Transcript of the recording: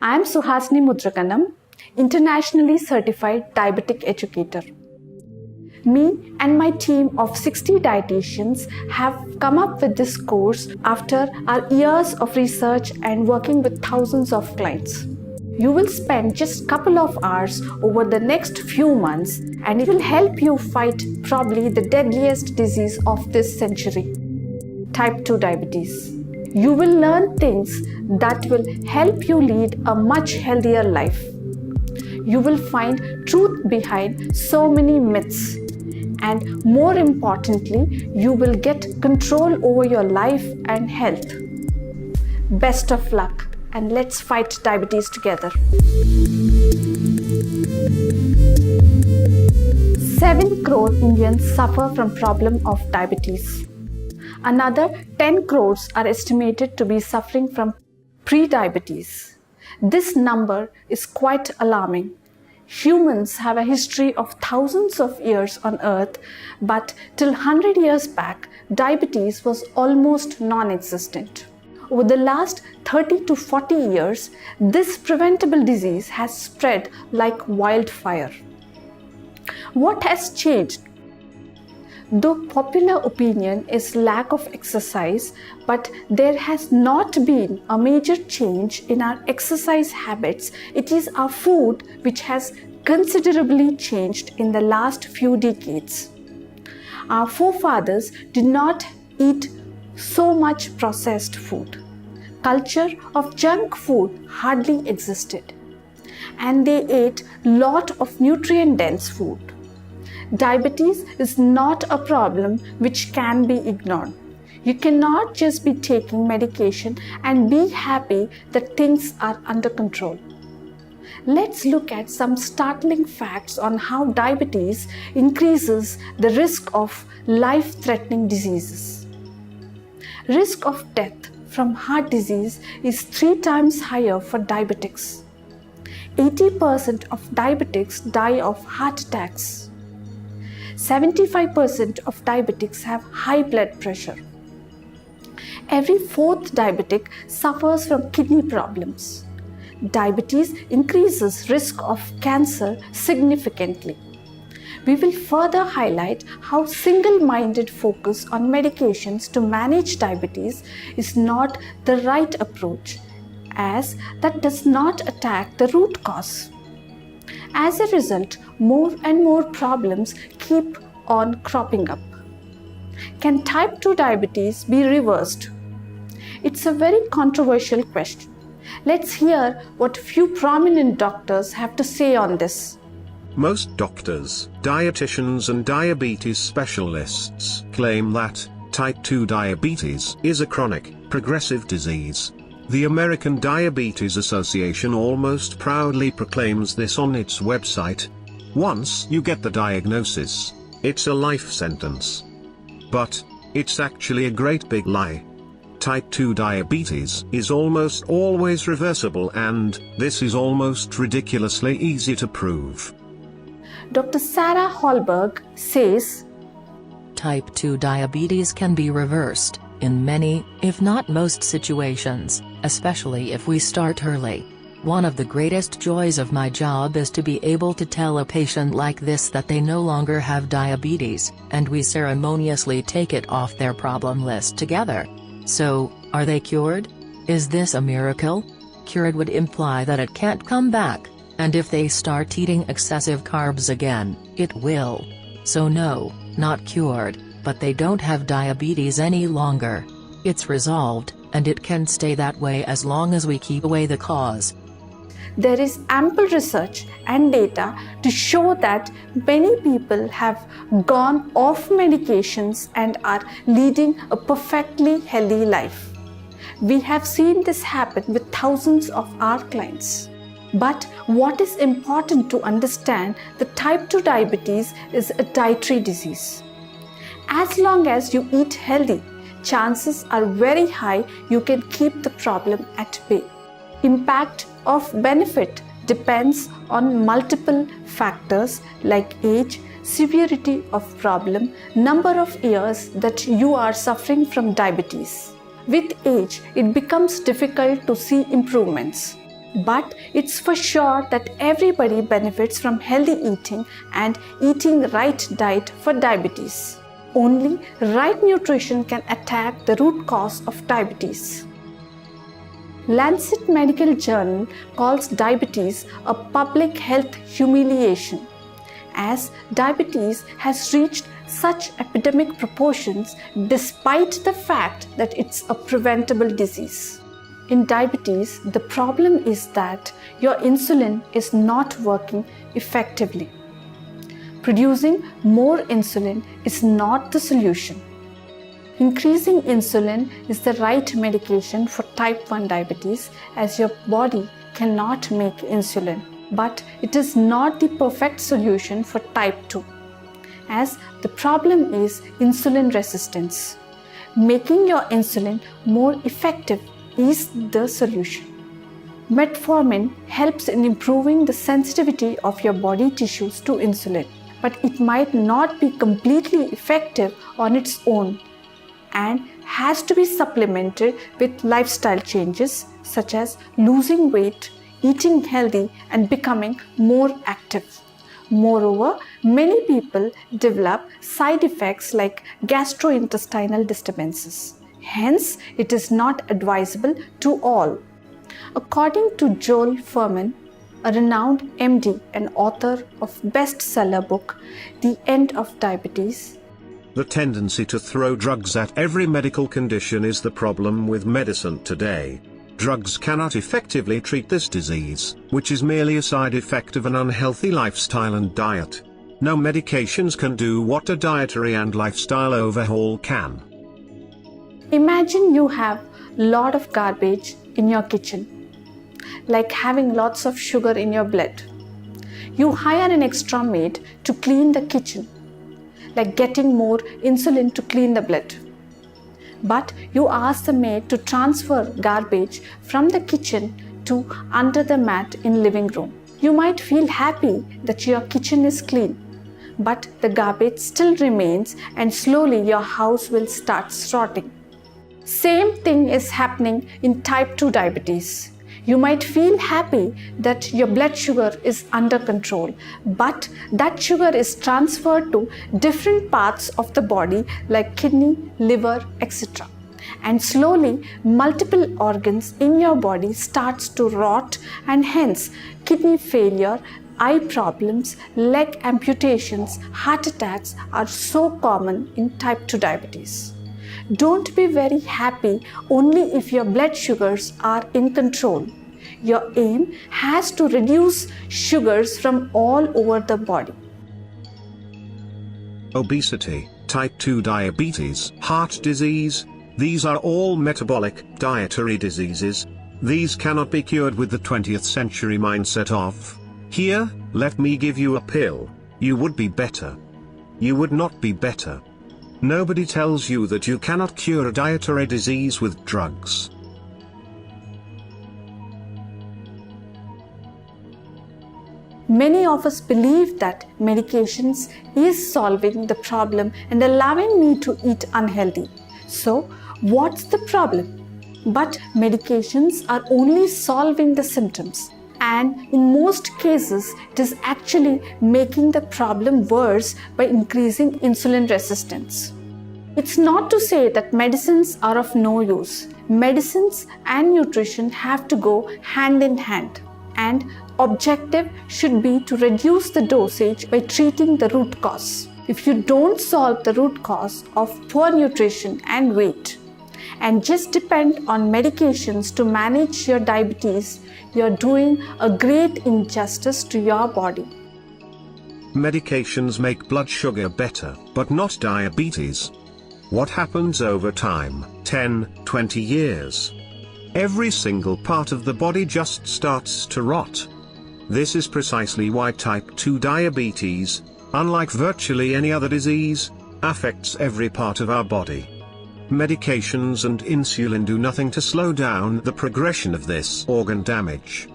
I am Suhasini Mudrakanam, internationally certified diabetic educator. Me and my team of 60 dietitians have come up with this course after our years of research and working with thousands of clients. You will spend just a couple of hours over the next few months, and it will help you fight probably the deadliest disease of this century, type 2 diabetes. You will learn things that will help you lead a much healthier life. You will find truth behind so many myths. And more importantly, you will get control over your life and health. Best of luck, and let's fight diabetes together. 7 crore Indians suffer from problem of diabetes. Another 10 crores are estimated to be suffering from pre-diabetes. This number is quite alarming. Humans have a history of thousands of years on Earth, but till 100 years back, diabetes was almost non-existent. Over the last 30 to 40 years, this preventable disease has spread like wildfire. What has changed? Though popular opinion is lack of exercise, but there has not been a major change in our exercise habits. It is our food which has considerably changed in the last few decades. Our forefathers did not eat so much processed food. Culture of junk food hardly existed, and they ate lot of nutrient-dense food. Diabetes is not a problem which can be ignored. You cannot just be taking medication and be happy that things are under control. Let's look at some startling facts on how diabetes increases the risk of life-threatening diseases. Risk of death from heart disease is 3 times higher for diabetics. 80% of diabetics die of heart attacks. 75% of diabetics have high blood pressure. Every 4th diabetic suffers from kidney problems. Diabetes increases risk of cancer significantly. We will further highlight how single-minded focus on medications to manage diabetes is not the right approach, as that does not attack the root cause. As a result, more and more problems keep on cropping up. Can type 2 diabetes be reversed? It's a very controversial question. Let's hear what few prominent doctors have to say on this. Most doctors, dietitians and diabetes specialists claim that type 2 diabetes is a chronic, progressive disease. The American Diabetes Association almost proudly proclaims this on its website. Once you get the diagnosis, it's a life sentence. But it's actually a great big lie. Type 2 diabetes is almost always reversible, and this is almost ridiculously easy to prove. Dr. Sarah Hallberg says, Type 2 diabetes can be reversed in many, if not most situations, especially if we start early. One of the greatest joys of my job is to be able to tell a patient like this that they no longer have diabetes, and we ceremoniously take it off their problem list together. So, are they cured? Is this a miracle? Cured would imply that it can't come back, and if they start eating excessive carbs again, it will. So no, not cured, but they don't have diabetes any longer. It's resolved, and it can stay that way as long as we keep away the cause. there is ample research and data to show that many people have gone off medications and are leading a perfectly healthy life. We have seen this happen with thousands of our clients. But what is important to understand, the type 2 diabetes is a dietary disease. As long as you eat healthy, chances are very high you can keep the problem at bay. Impact of benefit depends on multiple factors like age, severity of problem, number of years that you are suffering from diabetes. With age, it becomes difficult to see improvements. But it's for sure that everybody benefits from healthy eating and eating the right diet for diabetes. Only right nutrition can attack the root cause of diabetes. Lancet Medical Journal calls diabetes a public health humiliation, as diabetes has reached such epidemic proportions despite the fact that it's a preventable disease. In diabetes, the problem is that your insulin is not working effectively. Producing more insulin is not the solution. Increasing insulin is the right medication for type 1 diabetes, as your body cannot make insulin. But it is not the perfect solution for type 2, as the problem is insulin resistance. Making your insulin more effective is the solution. Metformin helps in improving the sensitivity of your body tissues to insulin, but it might not be completely effective on its own and has to be supplemented with lifestyle changes such as losing weight, eating healthy, and becoming more active. Moreover, many people develop side effects like gastrointestinal disturbances. Hence, it is not advisable to all. According to Joel Fuhrman, a renowned MD and author of bestseller book, The End of Diabetes, the tendency to throw drugs at every medical condition is the problem with medicine today. Drugs cannot effectively treat this disease, which is merely a side effect of an unhealthy lifestyle and diet. No medications can do what a dietary and lifestyle overhaul can. Imagine you have a lot of garbage in your kitchen, like having lots of sugar in your blood. You hire an extra maid to clean the kitchen, like getting more insulin to clean the blood. But you ask the maid to transfer garbage from the kitchen to under the mat in living room. You might feel happy that your kitchen is clean, but the garbage still remains and slowly your house will start rotting. Same thing is happening in type 2 diabetes. You might feel happy that your blood sugar is under control, but that sugar is transferred to different parts of the body like kidney, liver, etc. And slowly multiple organs in your body starts to rot, and hence kidney failure, eye problems, leg amputations, heart attacks are so common in type 2 diabetes. Don't be very happy only if your blood sugars are in control. Your aim has to reduce sugars from all over the body. Obesity, type 2 diabetes, heart disease, these are all metabolic, dietary diseases. These cannot be cured with the 20th century mindset of, here, let me give you a pill, you would be better. You would not be better. Nobody tells you that you cannot cure a dietary disease with drugs. Many of us believe that medications is solving the problem and allowing me to eat unhealthy. So, what's the problem? But medications are only solving the symptoms, and in most cases it is actually making the problem worse by increasing insulin resistance. It's not to say that medicines are of no use. Medicines and nutrition have to go hand in hand, and objective should be to reduce the dosage by treating the root cause. If you don't solve the root cause of poor nutrition and weight, and just depend on medications to manage your diabetes, you're doing a great injustice to your body. Medications make blood sugar better, but not diabetes. What happens over time, 10, 20 years? Every single part of the body just starts to rot. This is precisely why type 2 diabetes, unlike virtually any other disease, affects every part of our body. Medications and insulin do nothing to slow down the progression of this organ damage.